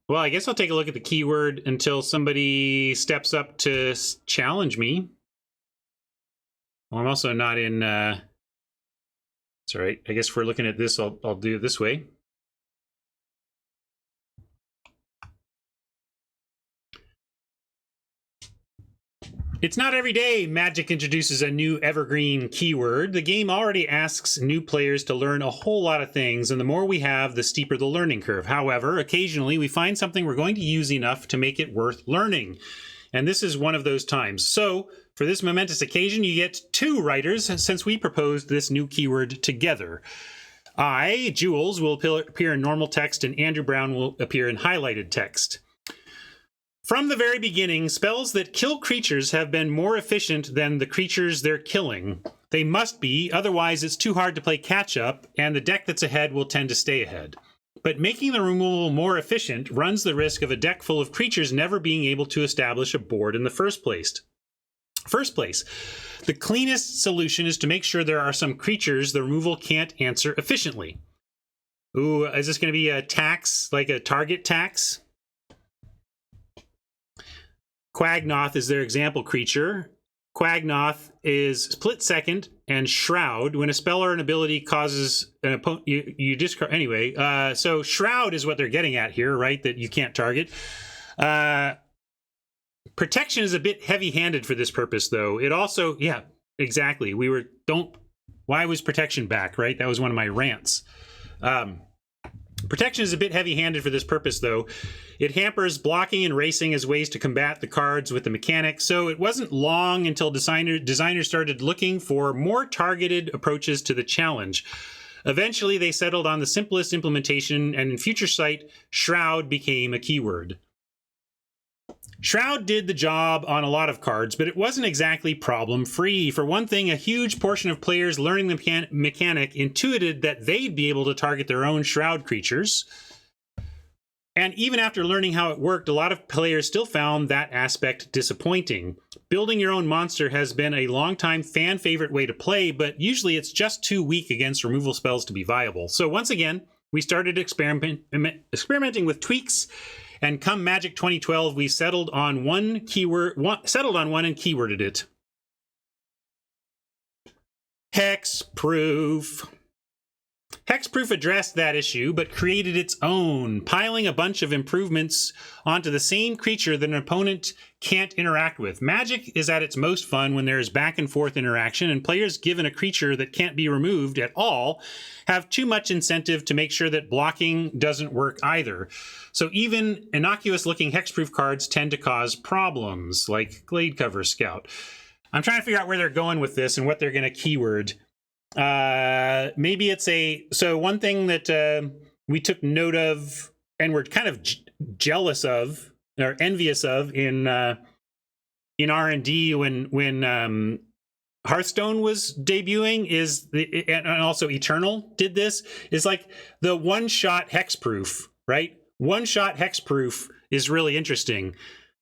Well, I guess I'll take a look at the keyword until somebody steps up to challenge me. Well, I'm also not in... It's all right. I guess if we're looking at this, I'll do it this way. It's not every day Magic introduces a new evergreen keyword. The game already asks new players to learn a whole lot of things, and the more we have, the steeper the learning curve. However, occasionally we find something we're going to use enough to make it worth learning. And this is one of those times. So, for this momentous occasion, you get 2 writers since we proposed this new keyword together. I, Jules, will appear in normal text, and Andrew Brown will appear in highlighted text. From the very beginning, spells that kill creatures have been more efficient than the creatures they're killing. They must be, otherwise it's too hard to play catch-up, and the deck that's ahead will tend to stay ahead. But making the removal more efficient runs the risk of a deck full of creatures never being able to establish a board in the first place. The cleanest solution is to make sure there are some creatures the removal can't answer efficiently. Ooh, is this going to be a tax, like a target tax? Quagnoth is their example creature. Quagnoth is Split Second and Shroud. When a spell or an ability causes an opponent, you discard. Anyway, so Shroud is what they're getting at here, right? That you can't target. Protection is a bit heavy-handed for this purpose, though. It also, yeah, exactly. Why was protection back, right? That was one of my rants. Protection is a bit heavy-handed for this purpose, though. It hampers blocking and racing as ways to combat the cards with the mechanic, so it wasn't long until designers started looking for more targeted approaches to the challenge. Eventually, they settled on the simplest implementation, and in Future Sight, Shroud became a keyword. Shroud did the job on a lot of cards, but it wasn't exactly problem-free. For one thing, a huge portion of players learning the mechanic intuited that they'd be able to target their own Shroud creatures. And even after learning how it worked, a lot of players still found that aspect disappointing. Building your own monster has been a long-time fan-favorite way to play, but usually it's just too weak against removal spells to be viable. So once again, we started experimenting with tweaks, and come Magic 2012, we settled on one and keyworded it. Hexproof. Hexproof addressed that issue, but created its own, piling a bunch of improvements onto the same creature that an opponent can't interact with. Magic is at its most fun when there is back and forth interaction, and players given a creature that can't be removed at all have too much incentive to make sure that blocking doesn't work either. So even innocuous-looking hexproof cards tend to cause problems, like Gladecover Scout. I'm trying to figure out where they're going with this and what they're going to keyword. Maybe it's so one thing that we took note of and we're kind of jealous of or envious of in R&D when Hearthstone was debuting and also Eternal did this, is like the one-shot hexproof, right? One-shot hexproof is really interesting.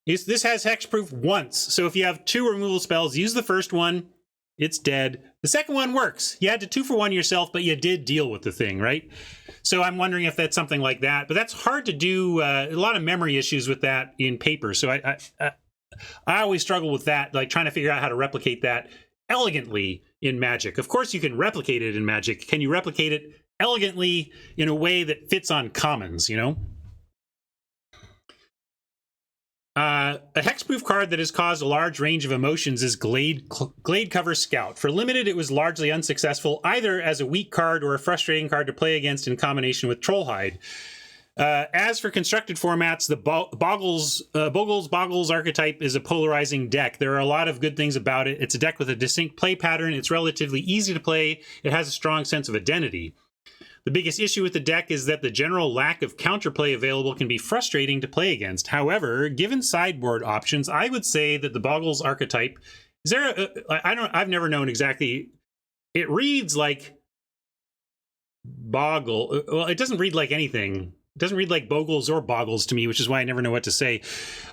This has hexproof once, so if you have 2 removal spells, use the first one, it's dead. The second one works. You had to 2-for-1 yourself, but you did deal with the thing, right? So I'm wondering if that's something like that. But that's hard to do. A lot of memory issues with that in paper. So I always struggle with that, like trying to figure out how to replicate that elegantly in Magic. Of course, you can replicate it in Magic. Can you replicate it elegantly in a way that fits on commons, you know? A hexproof card that has caused a large range of emotions is Gladecover Scout. For Limited, it was largely unsuccessful, either as a weak card or a frustrating card to play against in combination with Trollhide. As for constructed formats, the Boggles archetype is a polarizing deck. There are a lot of good things about it. It's a deck with a distinct play pattern. It's relatively easy to play. It has a strong sense of identity. The biggest issue with the deck is that the general lack of counterplay available can be frustrating to play against. However, given sideboard options, I would say that the Boggles archetype, I've never known exactly, it reads like Boggle. Well, it doesn't read like anything. It doesn't read like Boggles or Boggles to me, which is why I never know what to say.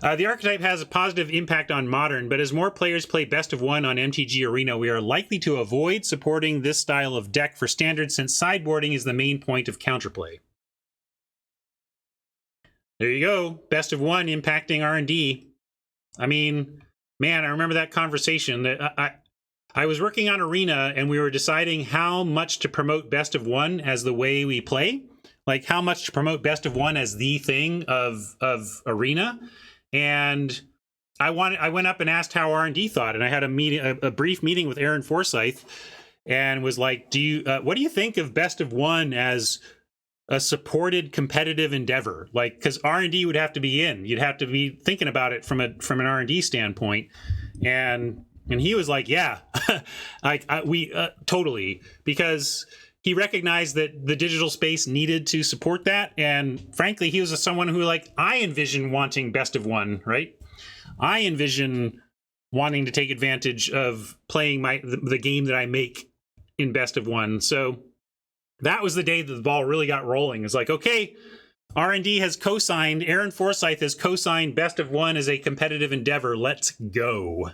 The archetype has a positive impact on Modern, but as more players play Best of One on MTG Arena, we are likely to avoid supporting this style of deck for Standard, since sideboarding is the main point of counterplay. There you go. Best of one impacting R&D. I mean, man, I remember that conversation. I was working on Arena, and we were deciding how much to promote best of one as the way we play, like how much to promote best of one as the thing of Arena. And I went up and asked how R&D thought, and I had a brief meeting with Aaron Forsyth, and was like, what do you think of best of one as a supported competitive endeavor? Like, because R&D would have to be in. You'd have to be thinking about it from an R&D standpoint. And he was like, yeah, we totally, because he recognized that the digital space needed to support that. And frankly, he was someone who, like, I envision wanting best of one, right? I envision wanting to take advantage of playing the game that I make in best of one. So that was the day that the ball really got rolling. It's like, okay, R&D has co-signed, Aaron Forsyth has co-signed best of one as a competitive endeavor. Let's go.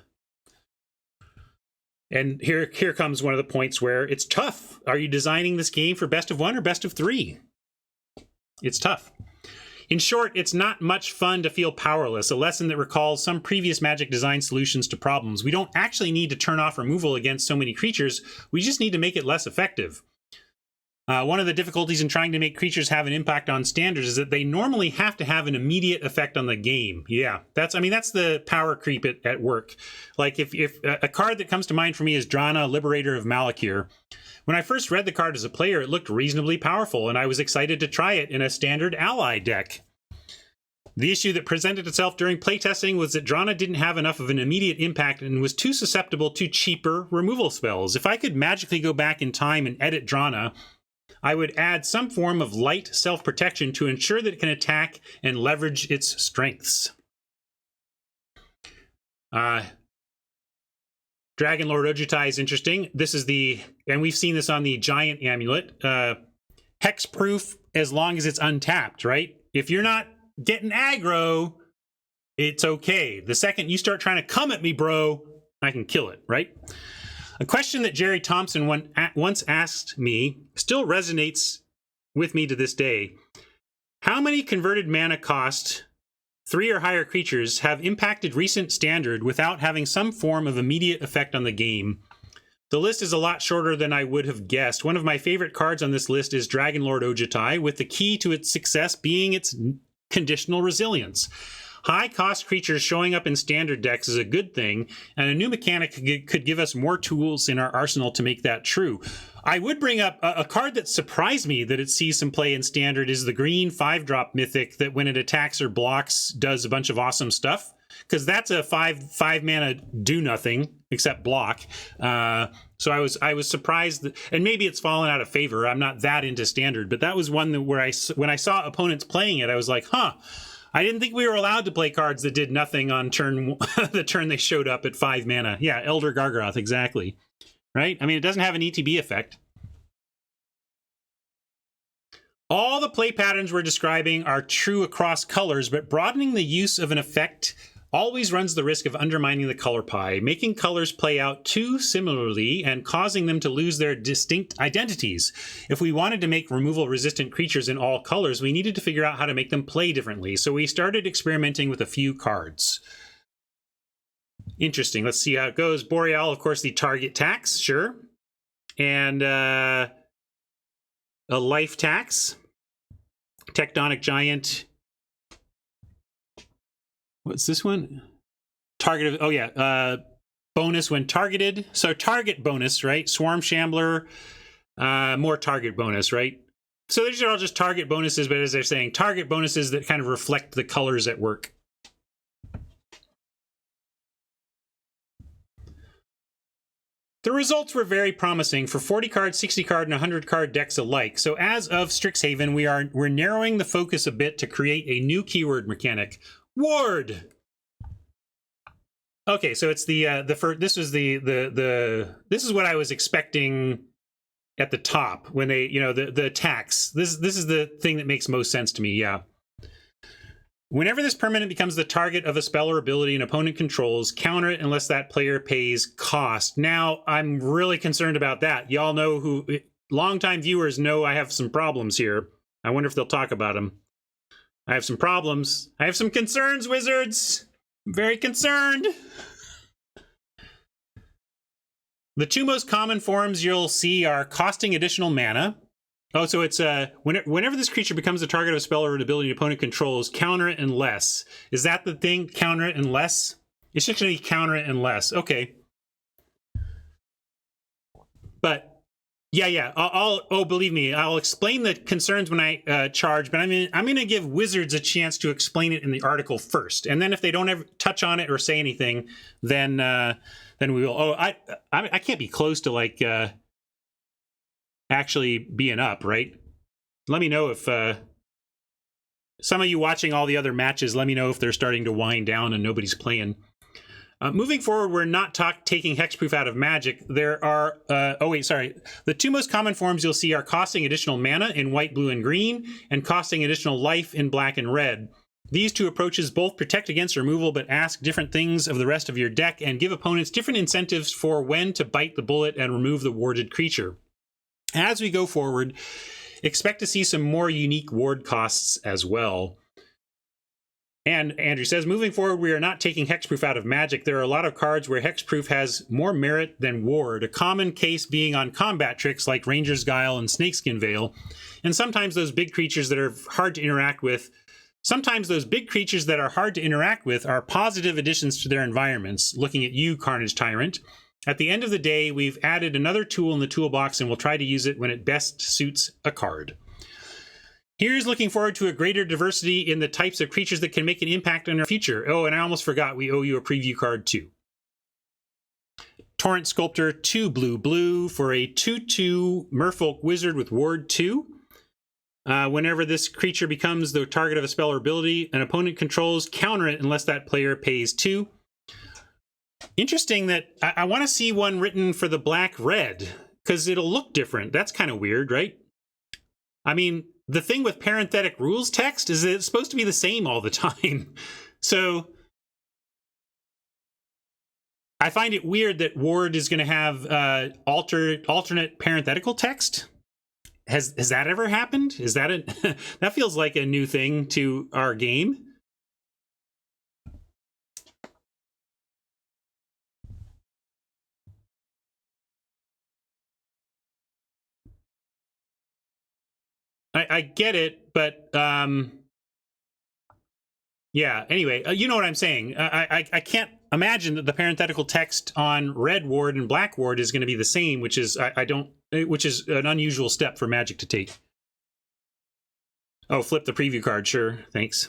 And here comes one of the points where it's tough. Are you designing this game for best of one or best of three? It's tough. In short, it's not much fun to feel powerless, a lesson that recalls some previous Magic design solutions to problems. We don't actually need to turn off removal against so many creatures. We just need to make it less effective. One of the difficulties in trying to make creatures have an impact on standards is that they normally have to have an immediate effect on the game. Yeah, that's the power creep at work. Like if a card that comes to mind for me is Drana, Liberator of Malakir. When I first read the card as a player, it looked reasonably powerful, and I was excited to try it in a standard ally deck. The issue that presented itself during playtesting was that Drana didn't have enough of an immediate impact and was too susceptible to cheaper removal spells. If I could magically go back in time and edit Drana, I would add some form of light self-protection to ensure that it can attack and leverage its strengths. Dragon Lord Ojutai is interesting. This is and we've seen this on the Giant Amulet. Hexproof as long as it's untapped, right? If you're not getting aggro, it's okay. The second you start trying to come at me, bro, I can kill it, right? A question that Jerry Thompson once asked me still resonates with me to this day. How many converted mana cost 3 or higher creatures have impacted recent standard without having some form of immediate effect on the game? The list is a lot shorter than I would have guessed. One of my favorite cards on this list is Dragon Lord Ojutai, with the key to its success being its conditional resilience. High-cost creatures showing up in standard decks is a good thing, and a new mechanic could give us more tools in our arsenal to make that true. I would bring up a card that surprised me that it sees some play in standard is the green 5-drop mythic that when it attacks or blocks does a bunch of awesome stuff, because that's a 5 mana do nothing except block. So I was surprised, and maybe it's fallen out of favor. I'm not that into standard, but that was one where when I saw opponents playing it, I was like, huh. I didn't think we were allowed to play cards that did nothing on the turn they showed up at 5 mana. Yeah, Elder Gargaroth, exactly. Right? I mean, it doesn't have an ETB effect. All the play patterns we're describing are true across colors, but broadening the use of an effect always runs the risk of undermining the color pie, making colors play out too similarly and causing them to lose their distinct identities. If we wanted to make removal-resistant creatures in all colors, we needed to figure out how to make them play differently, so we started experimenting with a few cards. Interesting. Let's see how it goes. Boreal, of course, the target tax, sure. And a life tax. Tectonic Giant. What's this one? Target. Oh, yeah. Bonus when targeted. So target bonus, right? Swarm Shambler. More target bonus, right? So these are all just target bonuses, but as they're saying, target bonuses that kind of reflect the colors at work. The results were very promising for 40-card, 60-card, and 100-card decks alike. So as of Strixhaven, we're narrowing the focus a bit to create a new keyword mechanic. Ward. Okay, so it's this is what I was expecting at the top when they, the tax. This is the thing that makes most sense to me. Yeah. Whenever this permanent becomes the target of a spell or ability an opponent controls, counter it unless that player pays cost. Now, I'm really concerned about that. Y'all know longtime viewers know I have some problems here. I wonder if they'll talk about them. I have some problems. I have some concerns, Wizards. I'm very concerned. The two most common forms you'll see are costing additional mana. Oh, so it's whenever this creature becomes the target of a spell or an ability an opponent controls, counter it unless. Is that the thing? Counter it unless? It's just going to be counter it unless. Okay. But yeah. Believe me, I'll explain the concerns when I charge. But I'm going to give Wizards a chance to explain it in the article first, and then if they don't ever touch on it or say anything, then we will. Oh, I can't be close to like actually being up, right? Let me know if some of you watching all the other matches. Let me know if they're starting to wind down and nobody's playing. Moving forward, we're not taking hexproof out of Magic. There are, the two most common forms you'll see are costing additional mana in white, blue, and green, and costing additional life in black and red. These two approaches both protect against removal, but ask different things of the rest of your deck and give opponents different incentives for when to bite the bullet and remove the warded creature. As we go forward, expect to see some more unique ward costs as well. And Andrew says, moving forward, we are not taking hexproof out of Magic. There are a lot of cards where hexproof has more merit than ward, a common case being on combat tricks like Ranger's Guile and Snakeskin Veil. And sometimes those big creatures that are hard to interact with are positive additions to their environments. Looking at you, Carnage Tyrant. At the end of the day, we've added another tool in the toolbox and we'll try to use it when it best suits a card. Here's looking forward to a greater diversity in the types of creatures that can make an impact in our future. Oh, and I almost forgot, we owe you a preview card too. Torrent Sculptor, 2 blue for a 2/2 Merfolk Wizard with Ward 2. Whenever this creature becomes the target of a spell or ability an opponent controls, counter it unless that player pays 2. Interesting that I want to see one written for the black-red, because it'll look different. That's kind of weird, right? I mean, the thing with parenthetic rules text is that it's supposed to be the same all the time. So I find it weird that Ward is going to have alternate parenthetical text. Has that ever happened? Is that that feels like a new thing to our game? I get it, but yeah. Anyway, you know what I'm saying. I can't imagine that the parenthetical text on red ward and black ward is going to be the same, which is which is an unusual step for Magic to take. Oh, flip the preview card, sure, thanks.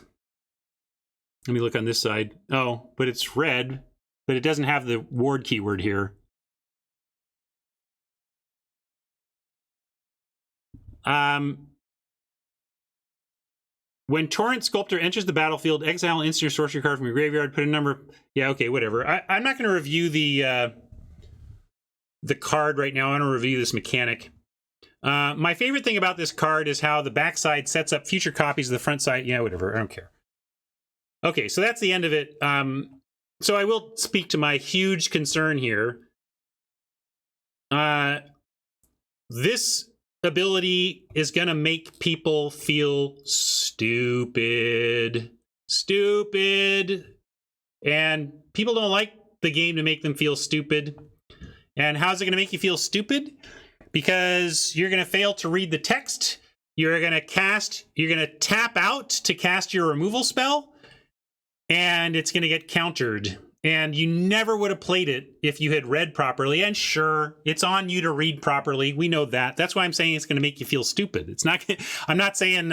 Let me look on this side. Oh, but it's red, but it doesn't have the ward keyword here. When Torrent Sculptor enters the battlefield, exile an instant or sorcery card from your graveyard, put a number... Yeah, okay, whatever. I'm not going to review the card right now. I want to review this mechanic. My favorite thing about this card is how the backside sets up future copies of the front side. Yeah, whatever. I don't care. Okay, so that's the end of it. So I will speak to my huge concern here. This ability is going to make people feel stupid. And people don't like the game to make them feel stupid. And how's it going to make you feel stupid? Because you're going to fail to read the text. You're going to tap out to cast your removal spell. And it's going to get countered. And you never would have played it if you had read properly. And sure, it's on you to read properly. We know that. That's why I'm saying it's going to make you feel stupid. It's not. I'm not saying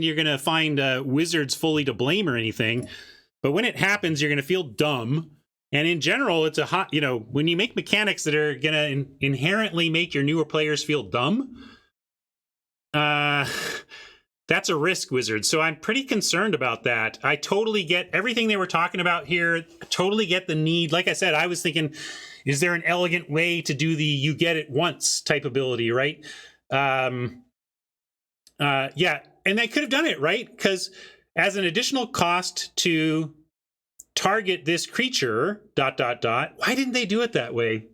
you're going to find Wizards fully to blame or anything. But when it happens, you're going to feel dumb. And in general, it's a hot. When you make mechanics that are going to inherently make your newer players feel dumb. That's a risk, Wizards. So I'm pretty concerned about that. I totally get everything they were talking about here. Totally get the need. Like I said, I was thinking, is there an elegant way to do the you get it once type ability, right? Yeah, and they could have done it, right? Because as an additional cost to target this creature, ... Why didn't they do it that way?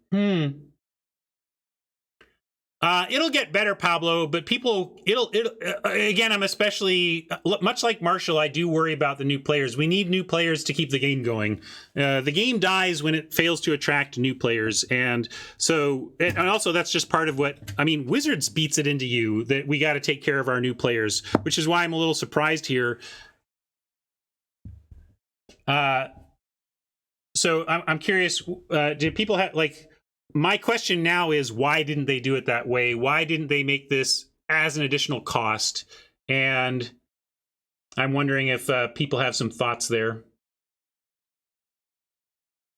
It'll get better, Pablo, but it'll again, I'm especially, much like Marshall, I do worry about the new players. We need new players to keep the game going. The game dies when it fails to attract new players. And so, and also that's just part of what, I mean, Wizards beats it into you that we got to take care of our new players, which is why I'm a little surprised here. So I'm curious, did people have, like, my question now is, why didn't they do it that way? Why didn't they make this as an additional cost? And I'm wondering if people have some thoughts there.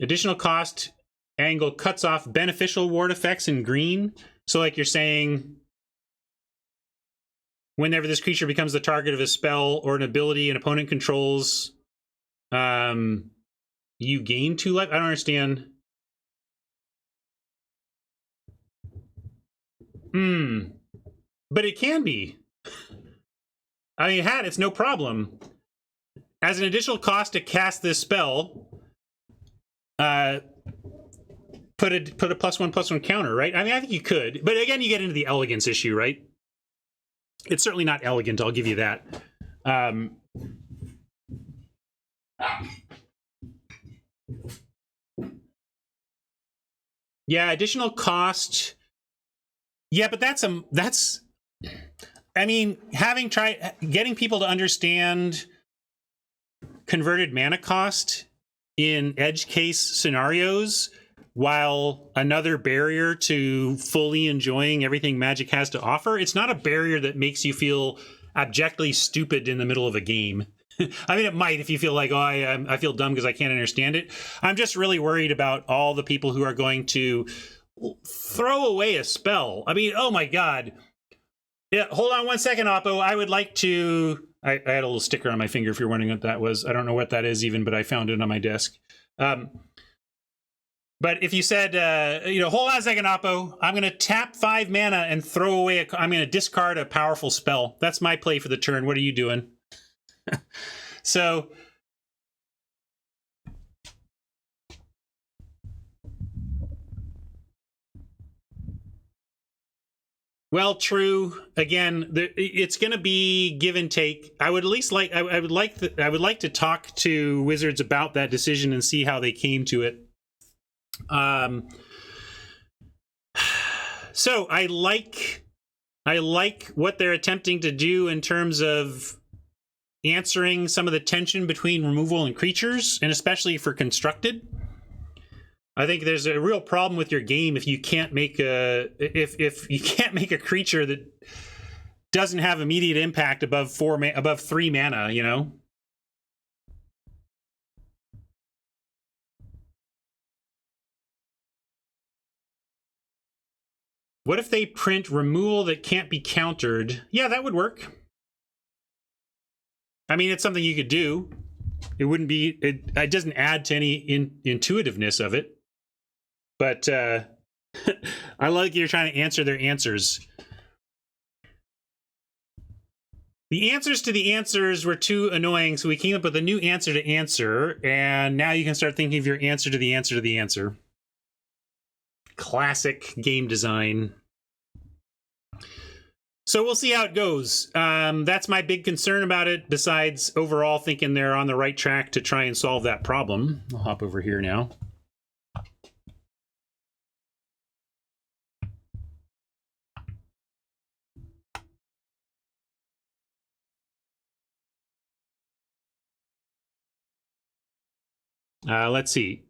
Additional cost angle cuts off beneficial ward effects in green. So like you're saying, whenever this creature becomes the target of a spell or an ability an opponent controls, you gain 2 life? I don't understand. But it can be. I mean, it's no problem. As an additional cost to cast this spell, put a +1/+1 counter, right? I mean, I think you could, but again, you get into the elegance issue, right? It's certainly not elegant, I'll give you that. Yeah, additional cost. Yeah, but that's I mean, getting people to understand converted mana cost in edge case scenarios, while another barrier to fully enjoying everything Magic has to offer, it's not a barrier that makes you feel abjectly stupid in the middle of a game. I mean, it might if you feel like, oh, I feel dumb because I can't understand it. I'm just really worried about all the people who are going to throw away a spell. I mean, oh my God. Yeah, hold on one second, Oppo. I would like to... I had a little sticker on my finger if you're wondering what that was. I don't know what that is even, but I found it on my desk. But if you said, hold on a second, Oppo. I'm going to tap 5 mana and throw away I'm going to discard a powerful spell. That's my play for the turn. What are you doing? So... Well, true. Again, it's going to be give and take. I would at least like I would like to talk to Wizards about that decision and see how they came to it. So I like what they're attempting to do in terms of answering some of the tension between removal and creatures, and especially for constructed. I think there's a real problem with your game if you can't make if you can't make a creature that doesn't have immediate impact above 3 mana, you know. What if they print removal that can't be countered? Yeah, that would work. I mean, it's something you could do. It wouldn't be it doesn't add to any intuitiveness of it. But I like you're trying to answer their answers. The answers to the answers were too annoying, so we came up with a new answer to answer, and now you can start thinking of your answer to the answer to the answer. Classic game design. So we'll see how it goes. That's my big concern about it, besides overall thinking they're on the right track to try and solve that problem. I'll hop over here now. Let's see.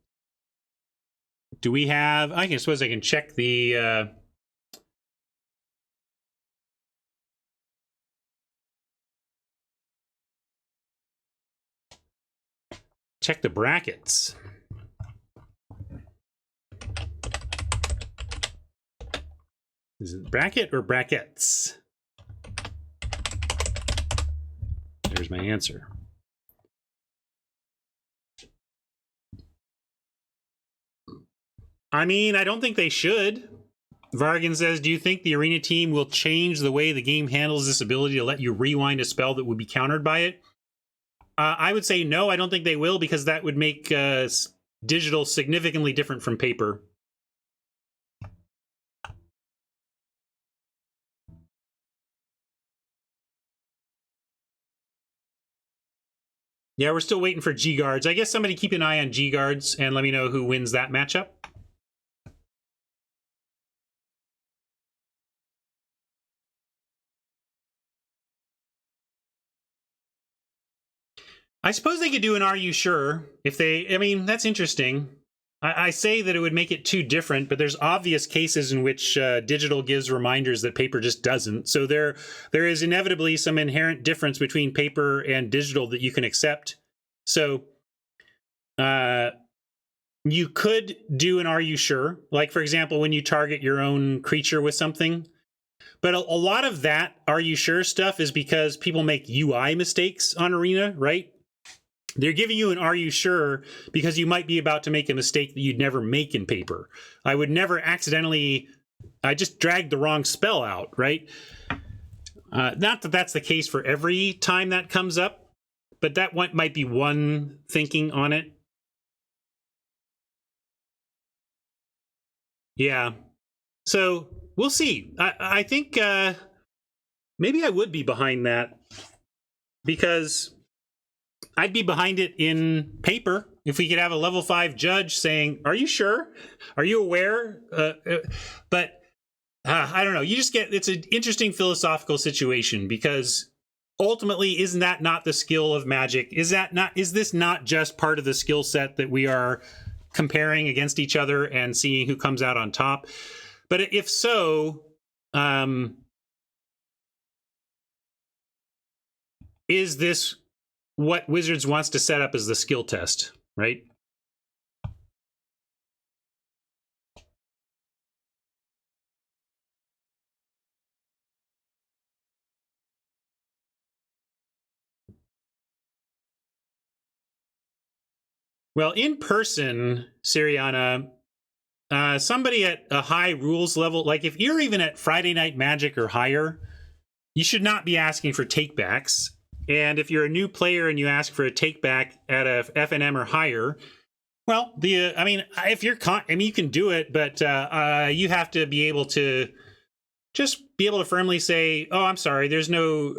Do we have... I suppose I can check the... check the brackets. Is it bracket or brackets? There's my answer. I mean, I don't think they should. Vargan says, do you think the Arena team will change the way the game handles this ability to let you rewind a spell that would be countered by it? I would say no, I don't think they will, because that would make digital significantly different from paper. Yeah, we're still waiting for G guards. I guess somebody keep an eye on G guards and let me know who wins that matchup. I suppose they could do an Are You Sure? If they, I mean, that's interesting. I say that it would make it too different, but there's obvious cases in which digital gives reminders that paper just doesn't. So there is inevitably some inherent difference between paper and digital that you can accept. So you could do an Are You Sure? Like, for example, when you target your own creature with something. But a lot of that Are You Sure stuff is because people make UI mistakes on Arena, right? They're giving you an Are You Sure? Because you might be about to make a mistake that you'd never make in paper. I would never accidentally, I just dragged the wrong spell out, right? Not that that's the case for every time that comes up, but that might be one thinking on it. Yeah. So we'll see. I think maybe I would be behind that because I'd be behind it in paper if we could have a level 5 judge saying, "Are you sure? Are you aware?" But I don't know. You just get, it's an interesting philosophical situation because ultimately, isn't that not the skill of Magic? Is this not just part of the skill set that we are comparing against each other and seeing who comes out on top? But if so, is this what Wizards wants to set up as the skill test, right? Well, in person, Siriana, somebody at a high rules level, like if you're even at Friday Night Magic or higher, you should not be asking for takebacks. And if you're a new player and you ask for a takeback at a FNM or higher, well, I mean, if you're, you can do it, but you have to be able to just be able to firmly say, "Oh, I'm sorry, there's no,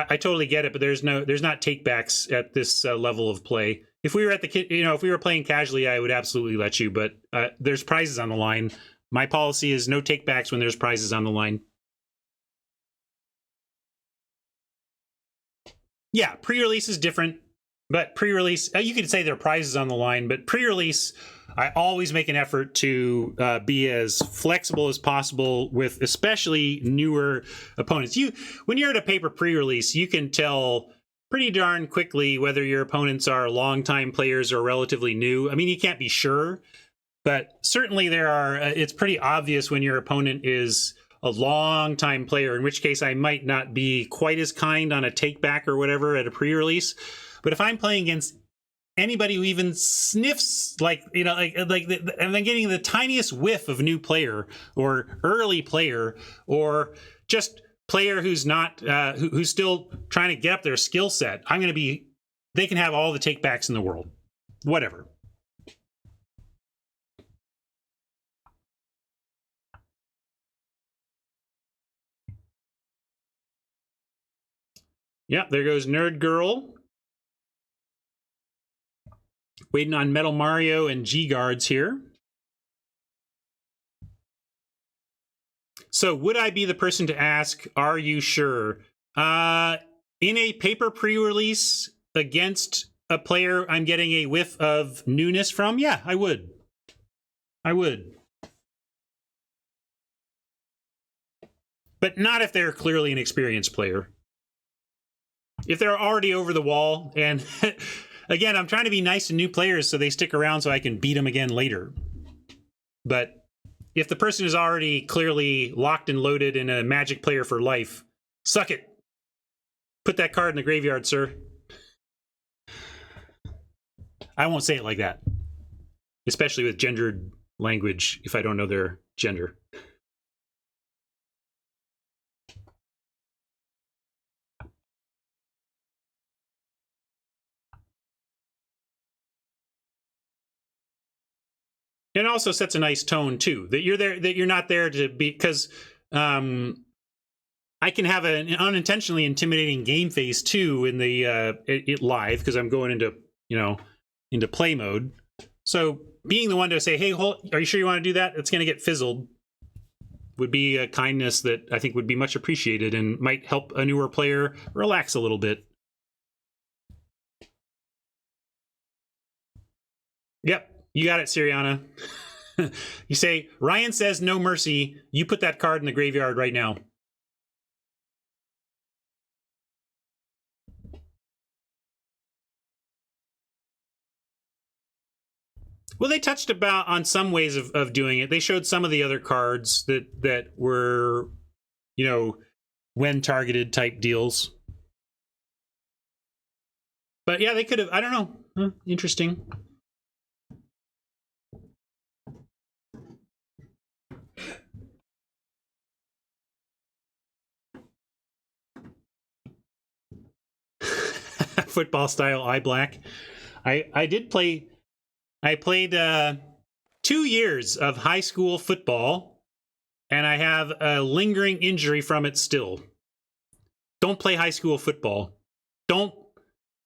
I totally get it, but there's not takebacks at this level of play." If we were at the, if we were playing casually, I would absolutely let you, but there's prizes on the line. My policy is no takebacks when there's prizes on the line. Yeah, pre-release is different, but pre-release, you could say there are prizes on the line, but pre-release, I always make an effort to be as flexible as possible with especially newer opponents. When you're at a paper pre-release, you can tell pretty darn quickly whether your opponents are longtime players or relatively new. I mean, you can't be sure, but certainly it's pretty obvious when your opponent is a long-time player, in which case I might not be quite as kind on a take-back or whatever at a pre-release. But if I'm playing against anybody who even sniffs, and then getting the tiniest whiff of new player or early player or just player who's not, who's still trying to get up their skill set, they can have all the take-backs in the world. Whatever. Yeah, there goes Nerd Girl. Waiting on Metal Mario and G Guards here. So would I be the person to ask, "Are you sure?" In a paper pre-release against a player I'm getting a whiff of newness from? Yeah, I would. But not if they're clearly an experienced player. If they're already over the wall, and again, I'm trying to be nice to new players so they stick around so I can beat them again later. But if the person is already clearly locked and loaded in a Magic player for life, suck it. Put that card in the graveyard, sir. I won't say it like that, especially with gendered language if I don't know their gender. It also sets a nice tone too, that you're there, that you're not there to be, because I can have an unintentionally intimidating game phase too in the it live because I'm going into into play mode. So being the one to say, "Hey, are you sure you want to do that?" It's going to get fizzled. Would be a kindness that I think would be much appreciated and might help a newer player relax a little bit. Yep, you got it, Siriana. You say, Ryan says no mercy. You put that card in the graveyard right now. Well, they touched on some ways of doing it. They showed some of the other cards that were, when targeted type deals. But yeah, they could have, I don't know. Interesting. Football style eye black. I did play. I played 2 years of high school football, and I have a lingering injury from it still. Don't play high school football. Don't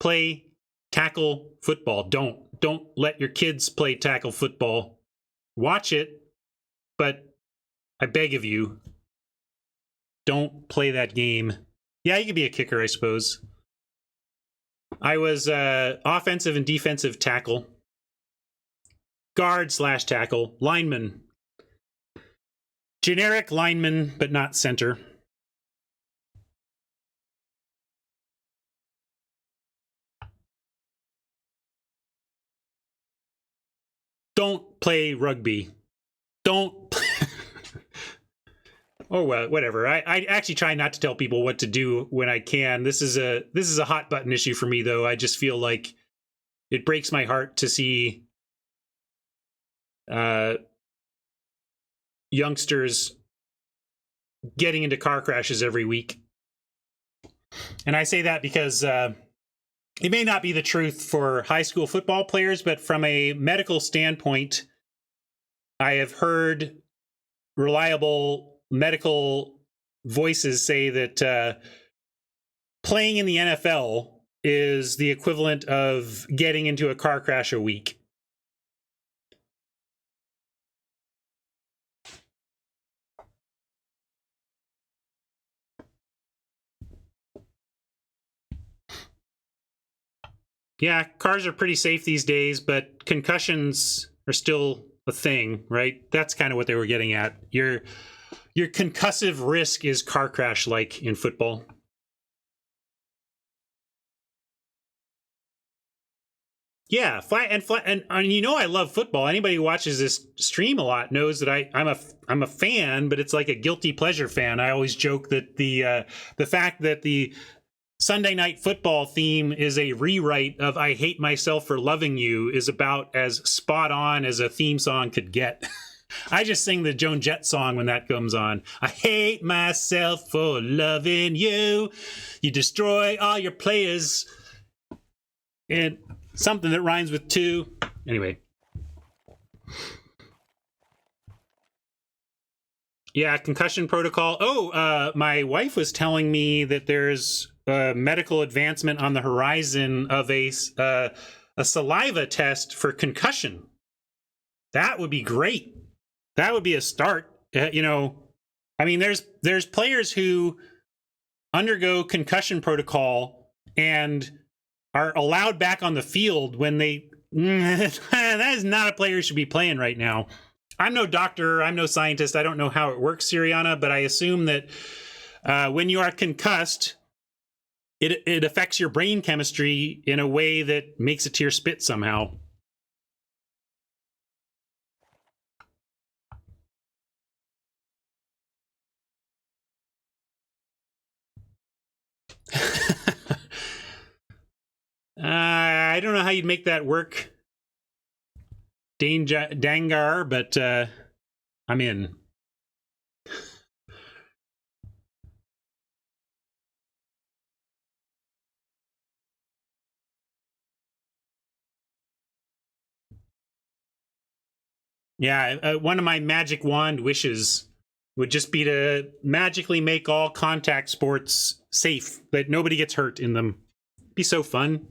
play tackle football. Don't let your kids play tackle football. Watch it, but I beg of you, don't play that game. Yeah, you could be a kicker, I suppose. I was offensive and defensive tackle. Guard/tackle. Lineman. Generic lineman, but not center. Don't play rugby. Don't. Or whatever. I actually try not to tell people what to do when I can. This is a hot button issue for me, though. I just feel like it breaks my heart to see youngsters getting into car crashes every week. And I say that because it may not be the truth for high school football players, but from a medical standpoint, I have heard reliable medical voices say that playing in the NFL is the equivalent of getting into a car crash a week. Yeah, cars are pretty safe these days, but concussions are still a thing, right? That's kind of what they were getting at. Your concussive risk is car crash-like in football. Yeah, and I love football. Anybody who watches this stream a lot knows that I'm a fan, but it's like a guilty pleasure fan. I always joke that the fact that the Sunday Night Football theme is a rewrite of I Hate Myself for Loving You is about as spot on as a theme song could get. I just sing the Joan Jett song when that comes on. I hate myself for loving you. You destroy all your players. And something that rhymes with two. Anyway. Yeah, concussion protocol. Oh, my wife was telling me that there's medical advancement on the horizon of a saliva test for concussion. That would be great. That would be a start. I mean, there's players who undergo concussion protocol and are allowed back on the field when they... that is not a player who should be playing right now. I'm no doctor. I'm no scientist. I don't know how it works, Siriana, but I assume that when you are concussed, it affects your brain chemistry in a way that makes it to your spit somehow. I don't know how you'd make that work, Dangar, but I'm in. Yeah, one of my magic wand wishes would just be to magically make all contact sports safe, that nobody gets hurt in them. Be so fun.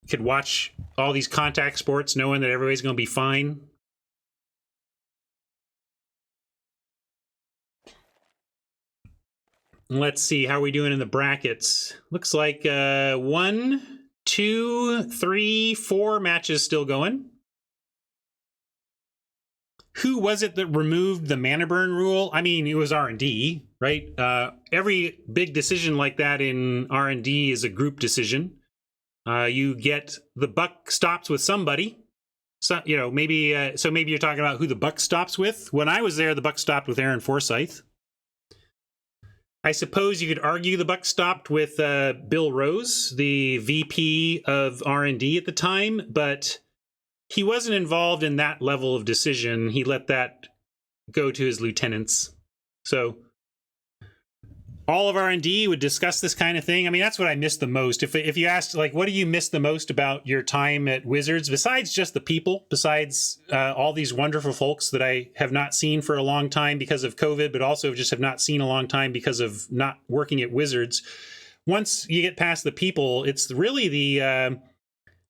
You could watch all these contact sports knowing that everybody's going to be fine. Let's see, how are we doing in the brackets? Looks like 1, 2, 3, 4 matches still going. Who was it that removed the mana burn rule? I mean, it was R&D, right? Every big decision like that in R&D is a group decision. You get the buck stops with somebody. So, you know, maybe so maybe you're talking about who the buck stops with. When I was there, the buck stopped with Aaron Forsyth. I suppose you could argue the buck stopped with Bill Rose, the VP of R&D at the time, but he wasn't involved in that level of decision. He let that go to his lieutenants. So all of R&D would discuss this kind of thing. I mean, that's what I miss the most. If you asked, like, what do you miss the most about your time at Wizards, besides just the people, besides all these wonderful folks that I have not seen for a long time because of COVID, but also just have not seen a long time because of not working at Wizards. Once you get past the people, it's really the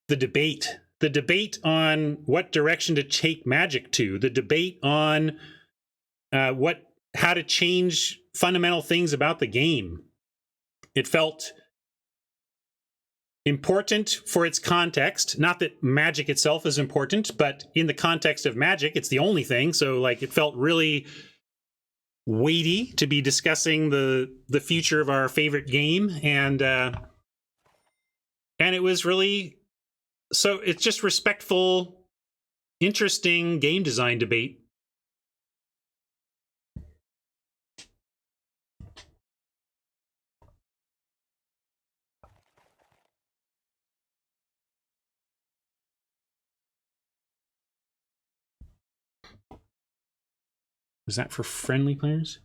debate. The debate on what direction to take Magic to. The debate on how to change fundamental things about the game. It felt important for its context. Not that Magic itself is important, but in the context of Magic, it's the only thing. So, like, it felt really weighty to be discussing the future of our favorite game, and it was really, so it's just respectful, interesting game design debate. Was that for friendly players?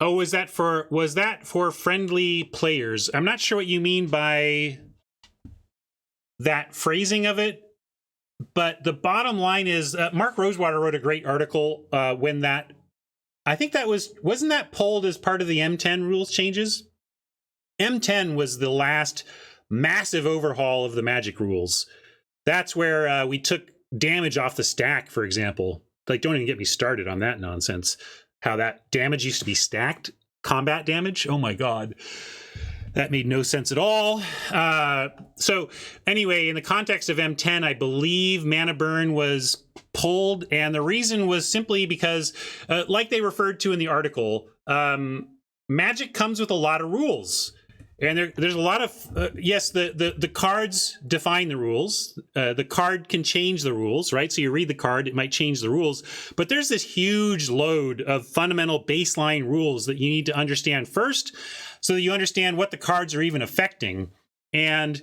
Oh, was that for friendly players? I'm not sure what you mean by that phrasing of it, but the bottom line is Mark Rosewater wrote a great article when that, I think that wasn't that pulled as part of the M10 rules changes? M10 was the last massive overhaul of the Magic rules. That's where we took damage off the stack, for example. Like, don't even get me started on that nonsense. How that damage used to be stacked. Combat damage. Oh my God. That made no sense at all. So anyway, in the context of M10, I believe mana burn was pulled. And the reason was simply because, like they referred to in the article, Magic comes with a lot of rules. And there's a lot of, yes, the cards define the rules. The card can change the rules, right? So you read the card, it might change the rules. But there's this huge load of fundamental baseline rules that you need to understand first so that you understand what the cards are even affecting. And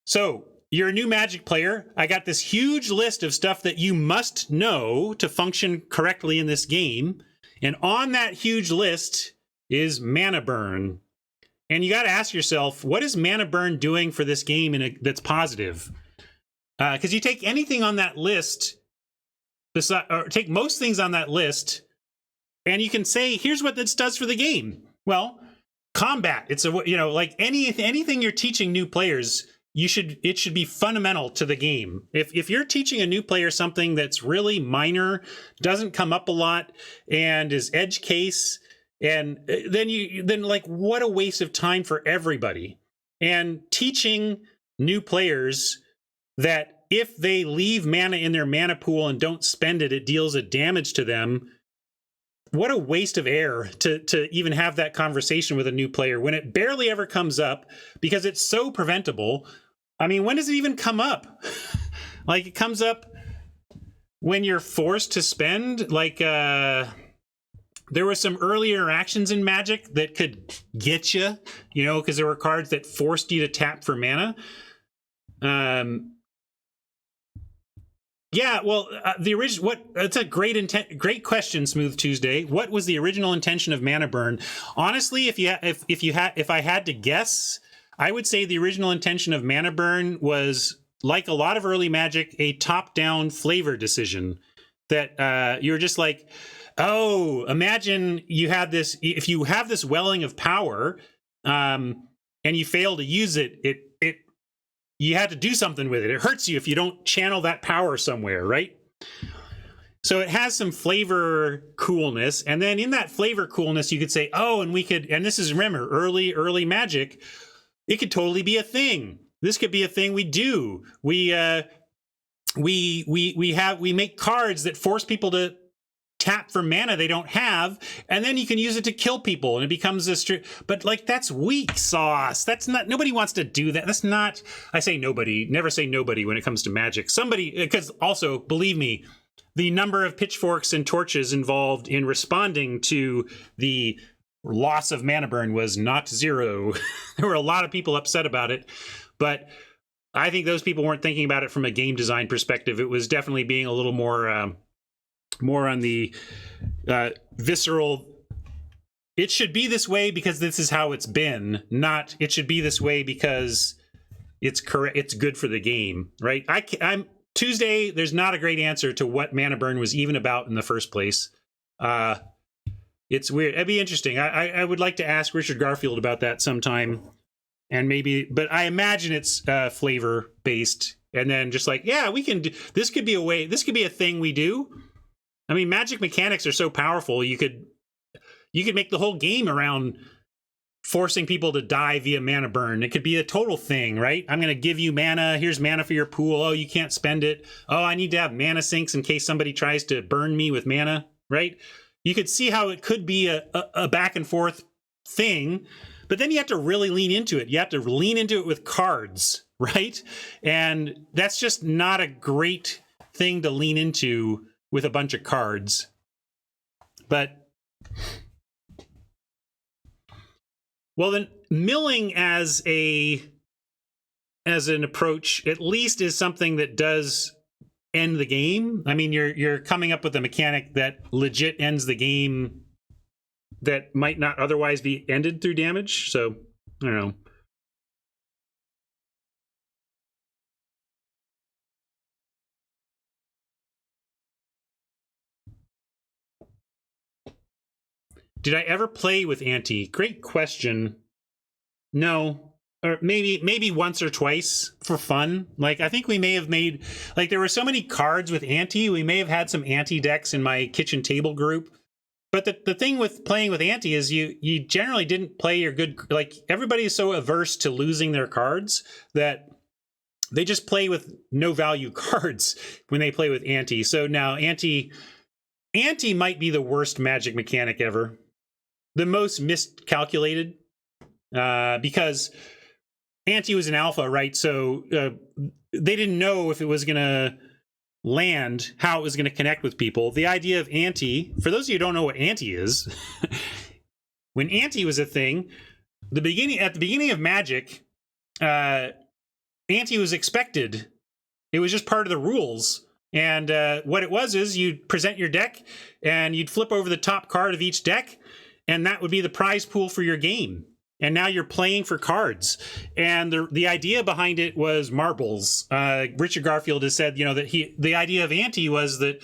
so you're a new Magic player. I got this huge list of stuff that you must know to function correctly in this game. And on that huge list is mana burn. And you got to ask yourself, what is mana burn doing for this game that's positive? Because you take anything on that list, or take most things on that list, and you can say, here's what this does for the game. Well, combat. It's like anything you're teaching new players, it should be fundamental to the game. If you're teaching a new player something that's really minor, doesn't come up a lot, and is edge case, and then like, what a waste of time for everybody. And teaching new players that if they leave mana in their mana pool and don't spend it, it deals a damage to them. What a waste of air to even have that conversation with a new player when it barely ever comes up because it's so preventable. I mean, when does it even come up? Like, it comes up when you're forced to spend, like, there were some early interactions in Magic that could get you, because there were cards that forced you to tap for mana. Yeah, well, the original. It's a great question, Smooth Tuesday. What was the original intention of mana burn? Honestly, if I had to guess, I would say the original intention of mana burn was like a lot of early Magic, a top-down flavor decision that you're just like, oh, imagine you have this, if you have this welling of power and you fail to use it, you had to do something with it. It hurts you if you don't channel that power somewhere, right? So it has some flavor coolness. And then in that flavor coolness, you could say, oh, and we could, and this is, remember, early Magic, it could totally be a thing. This could be a thing we do. We make cards that force people to tap for mana they don't have, and then you can use it to kill people, and it becomes a but like, that's weak sauce. That's not, nobody wants to do that. That's not, I say nobody, never say nobody when it comes to Magic. Somebody, because also, believe me, the number of pitchforks and torches involved in responding to the loss of mana burn was not zero. There were a lot of people upset about it, but I think those people weren't thinking about it from a game design perspective. It was definitely being a little more on the visceral. It should be this way because this is how it's been. Not it should be this way because it's correct. It's good for the game, right? I'm Tuesday. There's not a great answer to what mana burn was even about in the first place. It's weird. It'd be interesting. I would like to ask Richard Garfield about that sometime. And maybe, but I imagine it's flavor based, and then just like, yeah, we can do this. Could be a way. This could be a thing we do. I mean, Magic mechanics are so powerful. You could make the whole game around forcing people to die via mana burn. It could be a total thing, right? I'm going to give you mana. Here's mana for your pool. Oh, you can't spend it. Oh, I need to have mana sinks in case somebody tries to burn me with mana, right? You could see how it could be a back and forth thing. But then you have to really lean into it. You have to lean into it with cards, right? And that's just not a great thing to lean into with a bunch of cards. But, well, then milling as an approach at least is something that does end the game. I mean, you're coming up with a mechanic that legit ends the game that might not otherwise be ended through damage. So, I don't know. Did I ever play with Ante? Great question. No. Or maybe once or twice for fun. Like, I think we may have made, like, there were so many cards with Ante, we may have had some Ante decks in my kitchen table group. But the thing with playing with Ante is you generally didn't play your good, like, everybody is so averse to losing their cards that they just play with no value cards when they play with Ante. So now Ante might be the worst Magic mechanic ever. The most miscalculated because Ante was an alpha, right? So they didn't know if it was going to land, how it was going to connect with people. The idea of Ante, for those of you who don't know what Ante is, when Ante was a thing, at the beginning of Magic, Ante was expected. It was just part of the rules. And what it was is you'd present your deck and you'd flip over the top card of each deck, and that would be the prize pool for your game. And now you're playing for cards. And the idea behind it was marbles. Richard Garfield has said, that the idea of Ante was that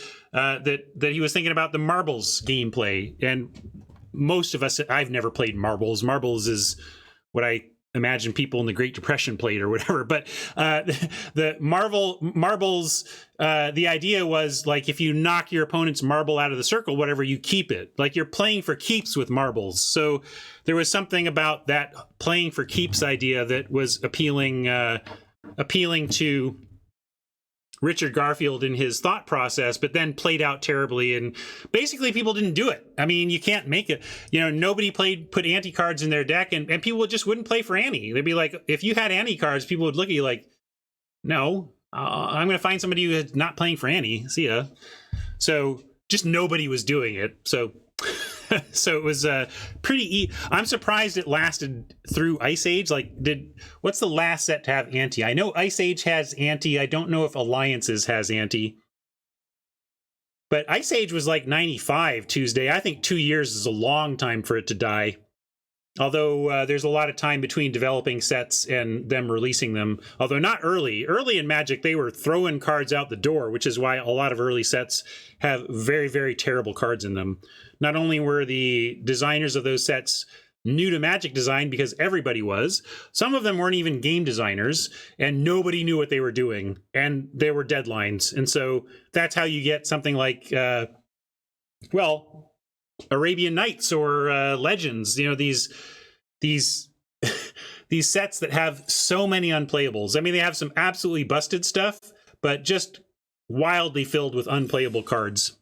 he was thinking about the marbles gameplay. And most of us, I've never played marbles. Marbles is what I imagine people in the Great Depression played or whatever. But the marbles, the idea was like, if you knock your opponent's marble out of the circle, whatever, you keep it. Like, you're playing for keeps with marbles. So there was something about that playing for keeps idea that was appealing to Richard Garfield in his thought process, but then played out terribly. And basically people didn't do it. I mean, you can't make it, nobody put Ante cards in their deck, and people just wouldn't play for Ante. They'd be like, if you had Ante cards, people would look at you like, no, I'm going to find somebody who is not playing for Ante. See ya. So just nobody was doing it. So it was pretty. I'm surprised it lasted through Ice Age. Like, what's the last set to have Ante? I know Ice Age has Ante. I don't know if Alliances has Ante. But Ice Age was like 95 Tuesday. I think 2 years is a long time for it to die. Although there's a lot of time between developing sets and them releasing them. Although not early. Early in Magic, they were throwing cards out the door, which is why a lot of early sets have very, very terrible cards in them. Not only were the designers of those sets new to Magic design, because everybody was, some of them weren't even game designers, and nobody knew what they were doing. And there were deadlines. And so that's how you get something like, Arabian Nights or Legends, these these sets that have so many unplayables. I mean, they have some absolutely busted stuff, but just wildly filled with unplayable cards.